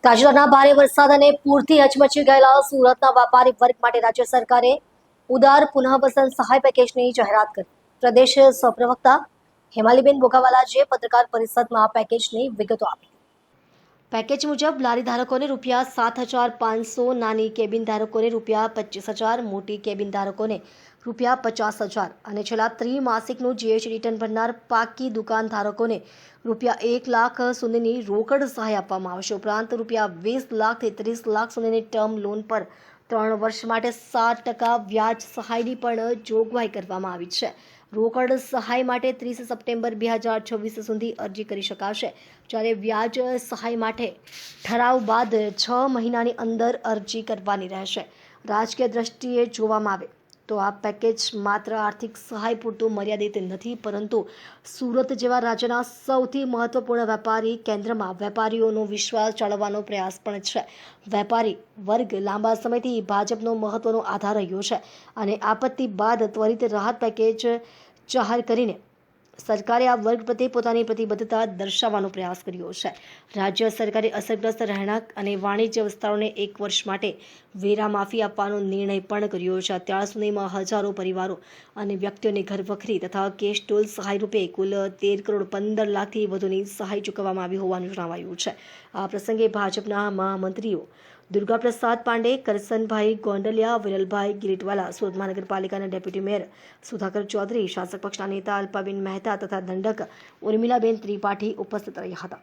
તાજેતરના ભારે વરસાદ અને પૂરથી હચમચી ગયેલા સુરતના વેપારી વર્ગ માટે રાજ્ય સરકારે ઉદાર પુનઃવસન સહાય પેકેજની જાહેરાત કરી. પ્રદેશ સહપ્રવક્તા હેમાલીબેન બોગાવાલાજીએ પત્રકાર પરિષદમાં આ પેકેજની વિગતો આપી. પેકેજ મુજબ લારી ધારકોને ₹7,500, નાની કેબિન ધારકોને ₹25,000, મોટી કેબિન ધારકોને ₹50,000 અને છેલ્લા ત્રિમાસિકનું જીએસટી રિટર્ન ભરનાર પાકી દુકાન ધારકોને ₹1 લાખ સુધીની રોકડ સહાય આપવામાં આવશે. ઉપરાંત ₹20 લાખથી 30 લાખ સુધીની ટર્મ લોન પર 3 વર્ષ માટે 7% વ્યાજ સહાયની પણ જોગવાઈ કરવામાં આવી છે. રોકડ સહાય માટે 30 સપ્ટેમ્બર 2024 સુધી અરજી કરી શકાશે, જ્યારે વ્યાજ સહાય માટે ઠરાવ બાદ 6 મહિનાની અંદર અરજી કરવાની રહેશે. રાજકીય દ્રષ્ટિએ જોવામાં આવે તો આ પેકેજ માત્ર આર્થિક સહાય પૂરતું મર્યાદિત નથી, પરંતુ સુરત જેવા રાજ્યના સૌથી મહત્વપૂર્ણ વેપારી કેન્દ્રમાં વેપારીઓનો વિશ્વાસ જાળવવાનો પ્રયાસ પણ છે. વેપારી વર્ગ લાંબા સમયથી ભાજપનો મહત્વનો આધાર રહ્યો છે અને આપત્તિ બાદ ત્વરિત રાહત પેકેજ જાહેર કરીને સરકારે આ વર્ગ પ્રત્યે પોતાની પ્રતિબદ્ધતા દર્શાવવાનો પ્રયાસ કર્યો છે. રાજ્ય સરકારે અસરગ્રસ્ત રહેણાંક અને વાણિજ્ય વિસ્તારોને 1 વર્ષ માટે વેરા માફી આપવાનો નિર્ણય પણ કર્યો છે. અત્યાર સુધીમાં હજારો પરિવારો અને વ્યક્તિઓને ઘરવખરી તથા કેશ ટોલ સહાય રૂપે કુલ 13 કરોડ 15 લાખથી વધુની સહાય ચૂકવવામાં આવી હોવાનું જણાવાયું છે. આ પ્રસંગે ભાજપના મહામંત્રીઓ દુર્ગાપ્રસાદ પાંડે, કરસનભાઈ ગોંડલિયા, વિરલભાઈ ગિરીટવાલા, સુરત મહાનગરપાલિકાના ડેપ્યુટી મેયર સુધાકર ચૌધરી, શાસક પક્ષના નેતા અલ્પાબેન મહેતા તથા દંડક ઉર્મિલાબેન ત્રિપાઠી ઉપસ્થિત રહ્યા હતા.